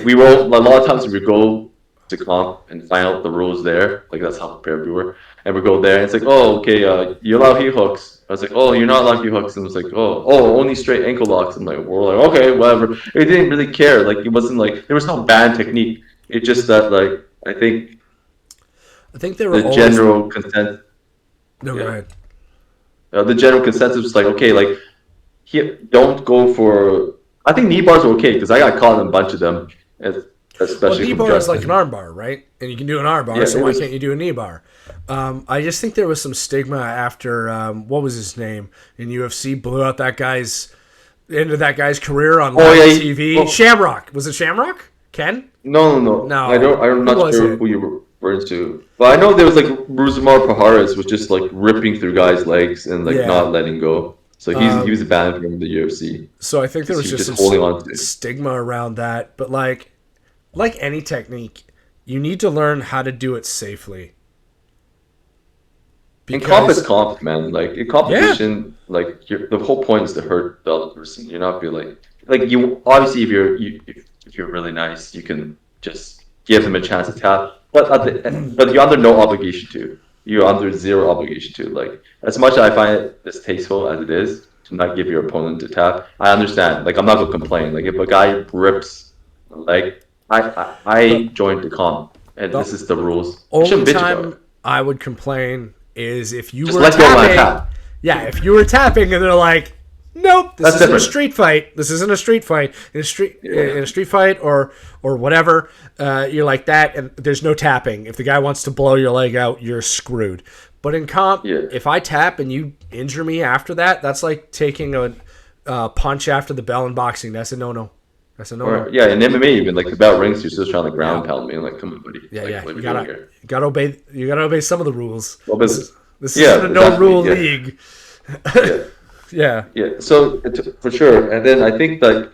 we were a lot of times we go to comp and find out the rules there. Like that's how prepared we were. And we go there and it's like, oh, okay, you allow heel hooks. I was like, oh, you're not allowed heel hooks. And it was like, oh, only straight ankle locks. And like, we're like, okay, whatever. It didn't really care. Like it wasn't like there was no bad technique. It's just that like I think there were the general consensus. No, go ahead. The general consensus was like, okay, like don't go for. I think knee bars are okay because I got caught in a bunch of them. Especially knee bar is like an arm bar, right? And you can do an arm bar, so why can't you do a knee bar? I just think there was some stigma after what was his name in UFC blew out that guy's ended that guy's career on live TV. Well, Shamrock, was it Shamrock? Ken? No. I'm not sure who you were referring to, but I know there was like Ruzumar Paharas was just like ripping through guys' legs and like not letting go. So he was banned from the UFC. So I think there was just holding on to stigma around that, but like any technique, you need to learn how to do it safely. And comp is comp, man. Like in competition, like the whole point is to hurt the other person. You're not be like you. Obviously, if you're really nice, you can just give them a chance to tap. But you're under no obligation to. You're under zero obligation to. Like as much as I find it distasteful as it is to not give your opponent a tap, I understand. Like I'm not gonna complain. Like if a guy rips a leg. I joined the comp, and this is the rules. Only time I would complain is if you were tapping. Yeah, if you were tapping and they're like, "Nope, this isn't a street fight. This isn't a street fight. In a street fight or whatever, you're like that, and there's no tapping. If the guy wants to blow your leg out, you're screwed. But in comp, if I tap and you injure me after that, that's like taking a punch after the bell in boxing. That's a no-no. That's a no-no. Yeah, in MMA even like the bell rings, you're still trying to ground pound me. I'm like, come on, buddy. Yeah. You gotta obey. You gotta obey some of the rules. Well, this isn't a no-rule league. Yeah. So for sure, and then I think that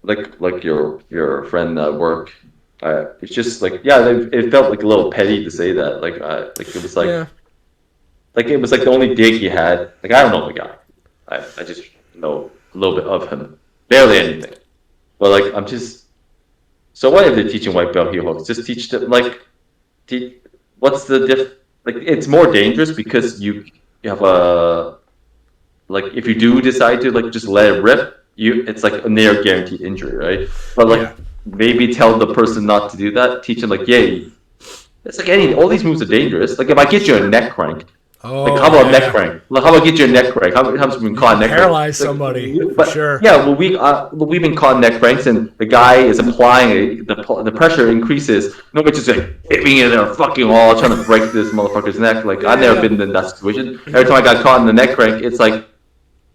like your friend at work, it's just like it felt like a little petty to say that. Like it was like it was like the only dig you had. Like I don't know the guy. I just know a little bit of him, barely anything. But like I'm just. So what if they're teaching white belt heel hooks? Just teach them what's the diff? Like it's more dangerous because you have a if you do decide to like just let it rip, it's like a near guaranteed injury, right? But maybe tell the person not to do that. Teach them it's like all these moves are dangerous. Like if I get you a neck crank. How about neck crank? Like, how about get you a neck crank? How many times have we been caught neck crank? Paralyze somebody, for sure. Yeah, well, we've been caught neck cranks, and the guy is applying the pressure increases. Nobody's just like hitting it in a fucking wall, trying to break this motherfucker's neck. Like I've never been in that situation. Every time I got caught in the neck crank, it's like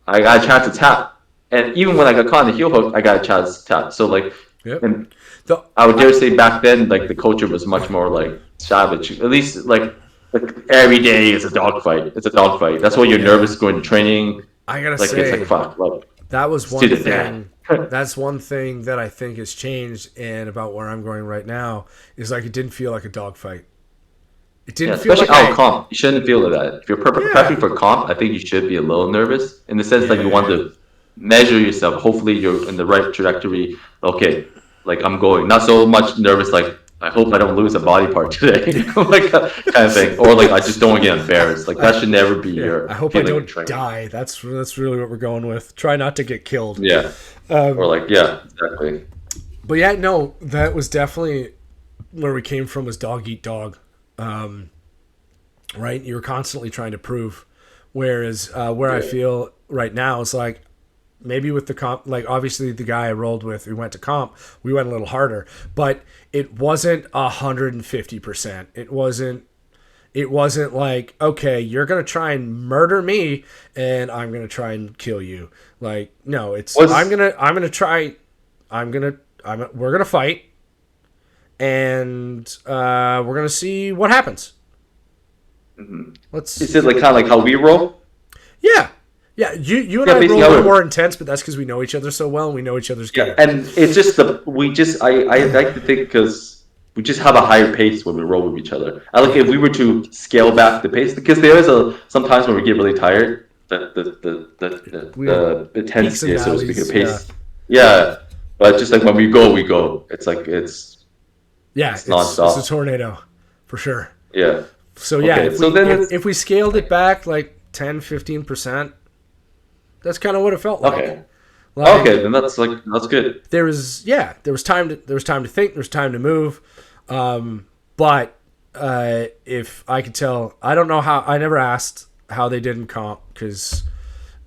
I got a chance to tap, and even when I got caught in the heel hook, I got a chance to tap. So and I would dare say back then, like the culture was much more like savage. At least like every day is a dogfight. It's a dogfight. That's why you're nervous going to training. I gotta say, it's like fuck. Like, that was one thing That's one thing that I think has changed, and about where I'm going right now is like it didn't feel like a dogfight. It Yeah, didn't feel especially like out comp. You shouldn't feel that. If you're prepping yeah, for comp, I think you should be a little nervous in the sense that you want yeah. to measure yourself. Hopefully, you're in the right trajectory. Okay, like I'm going. Not so much nervous, like I hope I don't lose a body part today, like kind of thing, or like I just don't get embarrassed. Like that should never be Yeah, I your hope I feeling in don't training. die. That's really what we're going with. Try not to get killed. Yeah, or like yeah, exactly. But yeah, no, that was definitely where we came from. Was dog eat dog, right? You were constantly trying to prove. Whereas where I Yeah. feel right now is like maybe with the comp, like obviously the guy I rolled with, we went to comp, we went a little harder, but it wasn't 150%. It wasn't like, okay, you're gonna try and murder me and I'm gonna try and kill you. Like, no, it's I'm Was gonna I'm gonna try I'm gonna I'm we're gonna fight and we're gonna see what happens. Let's is it like kind of like how we roll? yeah. Yeah, you and Yeah, I roll basically a how little we more intense, but that's because we know each other so well and we know each other's Yeah, game. and it's just I like to think because we just have a higher pace when we roll with each other. I like if we were to scale back the pace because there is sometimes when we get really tired, We have the peaks and intensity, so to speak, the valleys. Yeah, pace. Yeah, but just like when we go, we go. It's like yeah, it's it's a nonstop. tornado for sure. Yeah. So yeah, Okay, if so we then if we scaled it back like 10-15%, that's kind of what it felt like. okay, Like okay, then that's good. there was time to think, there was time to move. But if I could tell, I don't know how. I never asked how they did in comp because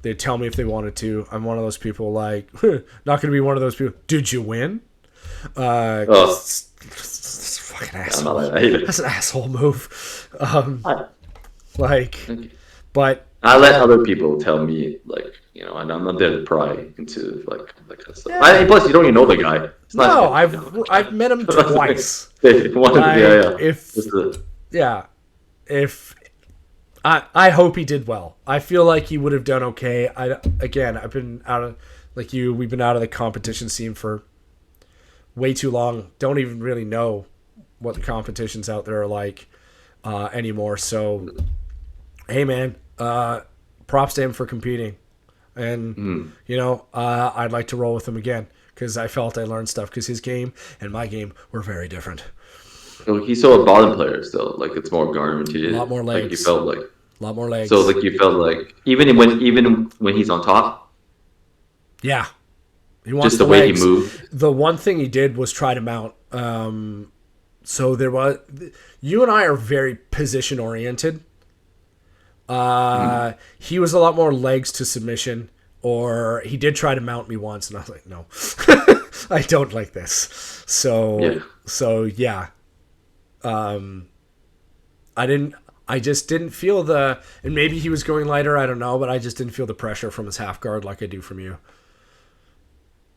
they'd tell me if they wanted to. I'm one of those people like not going to be one of those people. Did you win? Oh, It's a fucking yeah, I'm not asshole. like that either. That's an asshole move. I, Like, but I let other people tell me and I'm not there to pry into like that stuff. yeah, Plus, you don't even know the guy. It's no, not. I've met him twice. Yeah, Like yeah. if Just the, yeah, if I hope he did well. I feel like he would have done okay. I've been out of like you. We've been out of the competition scene for way too long. Don't even really know what the competitions out there are like anymore. So hey, man, props to him for competing. And I'd like to roll with him again because I felt I learned stuff because his game and my game were very different. he's still a bottom player still. Like it's more A lot guaranteed. more Like you legs. felt like A lot more so. legs. Like you felt like even when he's on top, Yeah. He wants just the the way he legs. moved. The one thing he did was try to mount. So there was. You and I are very position oriented. He was a lot more legs to submission, or he did try to mount me once, and I was like, no, I don't like this. Yeah. So yeah, I didn't. I just didn't feel and maybe he was going lighter. I don't know, but I just didn't feel the pressure from his half guard like I do from you.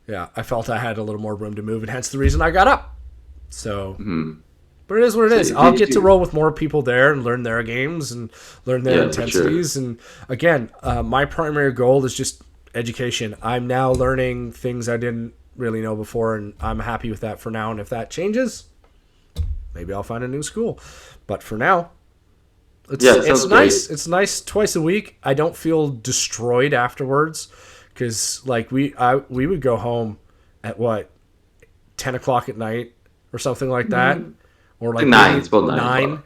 Yeah, I felt I had a little more room to move, and hence the reason I got up. So. But it is what it is. I'll get to roll with more people there and learn their games and learn their intensities. Sure. And again, my primary goal is just education. I'm now learning things I didn't really know before, and I'm happy with that for now. And if that changes, maybe I'll find a new school. But for now, it's nice. Great. It's nice twice a week. I don't feel destroyed afterwards because like we would go home at 10 o'clock at night or something like that. Or like nine. It's about 9.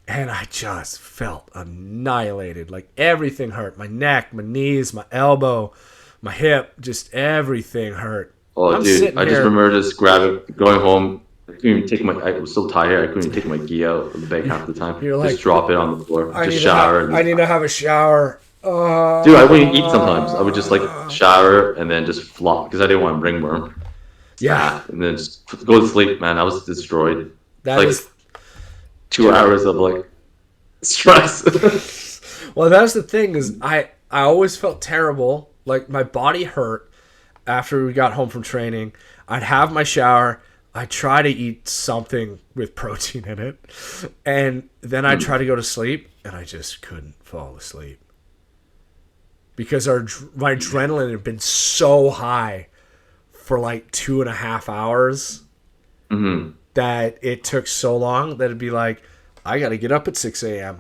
And I just felt annihilated. Like everything hurt. My neck, my knees, my elbow, my hip, just everything hurt. Oh, dude, I just remember just going home. I couldn't even take I was so tired. I couldn't even take my gi out of the bag half the time. You're like, just drop it on the floor. I need to have a shower. Dude, I wouldn't eat sometimes. I would just shower and then just flop because I didn't want to ringworm. Yeah. And then just go to sleep, man. I was destroyed. That is 2 hours of stress. Well, that's the thing is I always felt terrible. Like my body hurt after we got home from training. I'd have my shower. I'd try to eat something with protein in it. And then I'd try to go to sleep and I just couldn't fall asleep. Because my adrenaline had been so high for like 2.5 hours that it took so long that it'd be like, I got to get up at 6 a.m.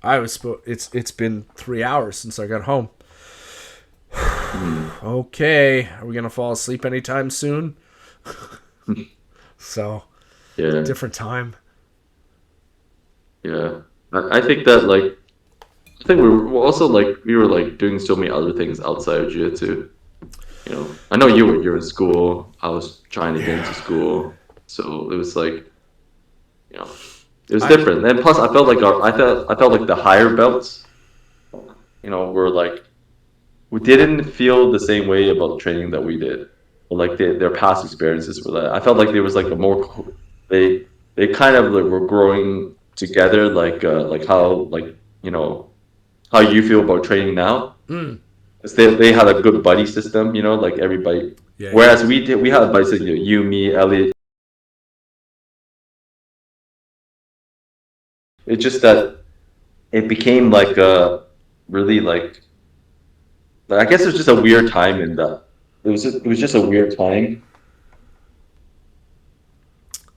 It's been 3 hours since I got home. Okay, are we gonna fall asleep anytime soon? So, different time. Yeah, I think that like, I think we were like doing so many other things outside of jiu-jitsu. You know, I know you're in school. I was trying to get into school, so it was like, you know, it was different. And plus, I felt like the higher belts, you know, were like, we didn't feel the same way about training that we did, or like their past experiences were that. I felt like there was like a more, they kind of like were growing together, like how, like, you know, how you feel about training now. They had a good buddy system, you know, like everybody. Yeah, Whereas we had a buddy system, you, me, Elliot. It's just that it became like a really like I guess it was just a weird time in that. It was just a weird time.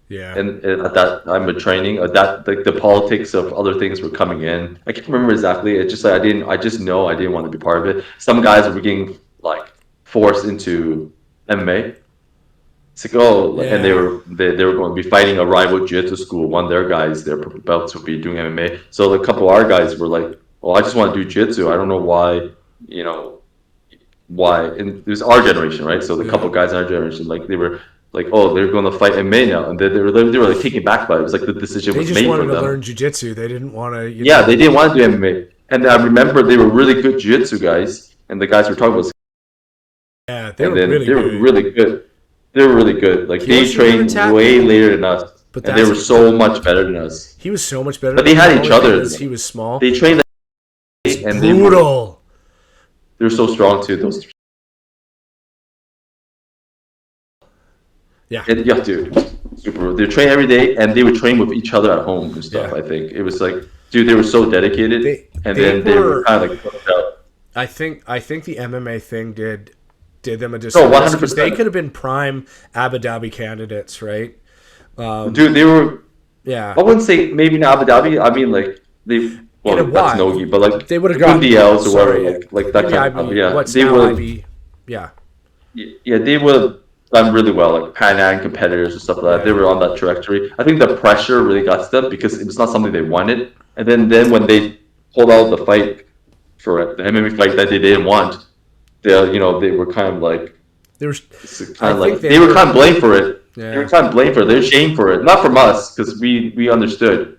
Yeah. And at that time of training, that like the politics of other things were coming in. I can't remember exactly. It's just like I just know I didn't want to be part of it. Some guys were getting like forced into MMA. It's like, oh, and they were going to be fighting a rival jiu-jitsu school. One of their guys, their belts would be doing MMA. So a couple of our guys were like, well, I just want to do jiu-jitsu. I don't know why, you know, why. And it was our generation, right? So the couple of guys in our generation, like they were like, oh, they're going to fight MMA now, and they were like taken back by it. It was like the decision was made for them. They just wanted to learn jiu-jitsu. They didn't want to. They didn't want to do MMA. And I remember they were really good jiu-jitsu guys, and the guys were talking about. Yeah, they were really good. They were really good. Like they trained way later than us, and they were so much better than us. He was so much better. But they had each other. He was small. They trained. And brutal. They were so strong too. Those. Yeah, dude, super. They train every day, and they would train with each other at home and stuff. I think it was like, dude, they were so dedicated, they were kind of like fucked out. I think the MMA thing did them a disservice because they could have been prime Abu Dhabi candidates, right? Dude, they were. Yeah, I wouldn't say maybe not Abu Dhabi. I mean, like they. Well, that's Nogi, but like they would have got DLs or whatever, like that kind of. Yeah, they would. Yeah. Yeah, they would have done really well, like Pan Am competitors and stuff like that. They were on that trajectory. I think the pressure really got to them because it was not something they wanted. And then when they pulled out the fight for the MMA fight that they didn't want, they were kind of like they were kind of blamed for it. Yeah. They were kind of blamed for it. They were shamed for it, not from us because we understood.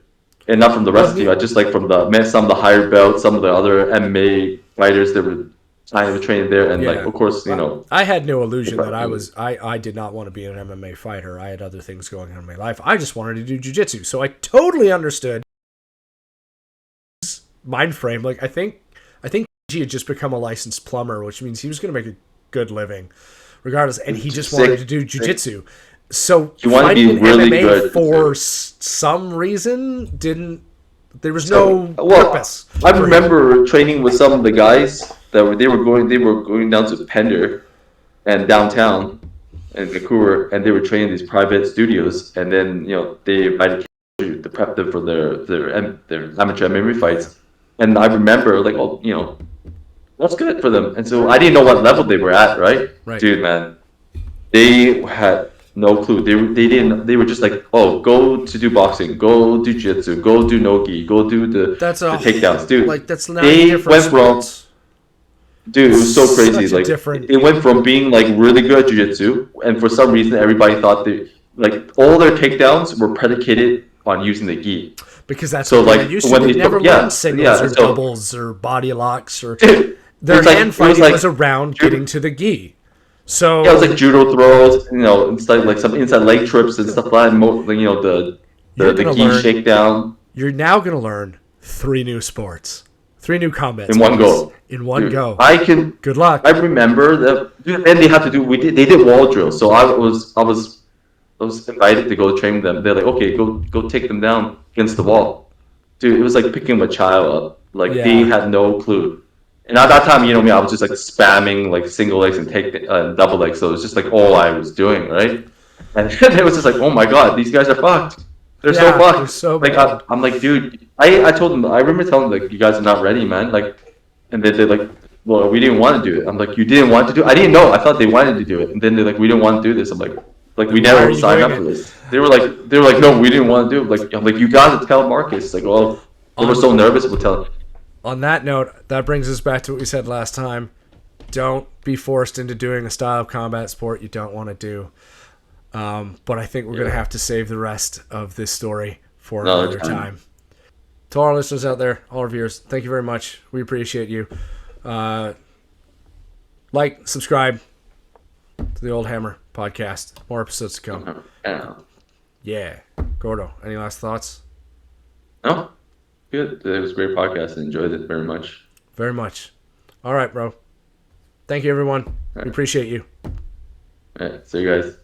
And not from the rest of you, just like from some of the higher belts, some of the other MMA fighters that were kind of training there, and like of course, I had no illusion that I did not want to be an MMA fighter. I had other things going on in my life. I just wanted to do jiu-jitsu, so I totally understood mind frame. Like I think he had just become a licensed plumber, which means he was going to make a good living, regardless, and he just wanted to do jiu-jitsu. So fighting really MMA good for some reason there was no purpose. I remember training with some of the guys that they were going down to Pender and downtown in Vancouver, and they were training these private studios, and then they invited to prep them for their amateur MMA fights, and I remember like that's good for them, and so I didn't know what level they were at, right? Dude, man, they had no clue. They were just like, oh, go to do boxing, go do jiu-jitsu, go do nogi, go do the takedowns, dude. Like that's not they went from, dude, it was so crazy. Like it went from being like really good at jiu-jitsu, and for some reason everybody thought all their takedowns were predicated on using the gi. Because that's so what they used to. They never learned singles or doubles or body locks or their hand fighting was around getting to the gi. So it was like judo throws, it's like some inside leg trips and stuff like that. The gi shakedown. You're now going to learn 3 new sports, 3 new combat in one go. In one go. Good luck. I remember that, and they had to do. They did wall drills, so I was invited to go train them. They're like, okay, go take them down against the wall, dude. It was like picking a child up. Like they had no clue. And at that time, you know me, I was just like spamming like single legs and take double legs. So it was just like all I was doing, right? And it was just like, oh my god, these guys are fucked. They're so fucked. They're so like bad. I'm like, dude, I told them, I remember telling them like, you guys are not ready, man. Like, and they're like, well, we didn't want to do it. I'm like, you didn't want to do it? I didn't know. I thought they wanted to do it. And then they're like, we didn't want to do this. I'm like we never signed up for this. They were like, no, we didn't want to do it. Like, I'm like, you got to tell Marcus. Like, well, they were so nervous. We'll tell him. On that note, that brings us back to what we said last time. Don't be forced into doing a style of combat sport you don't want to do. But I think we're going to have to save the rest of this story for another time. To all our listeners out there, all our viewers, thank you very much. We appreciate you. Like, subscribe to the Oldhammer Podcast. More episodes to come. Yeah. Gordo, any last thoughts? No. Good. It was a great podcast. I enjoyed it very much. Very much. All right, bro. Thank you, everyone. We appreciate you. All right. See you guys.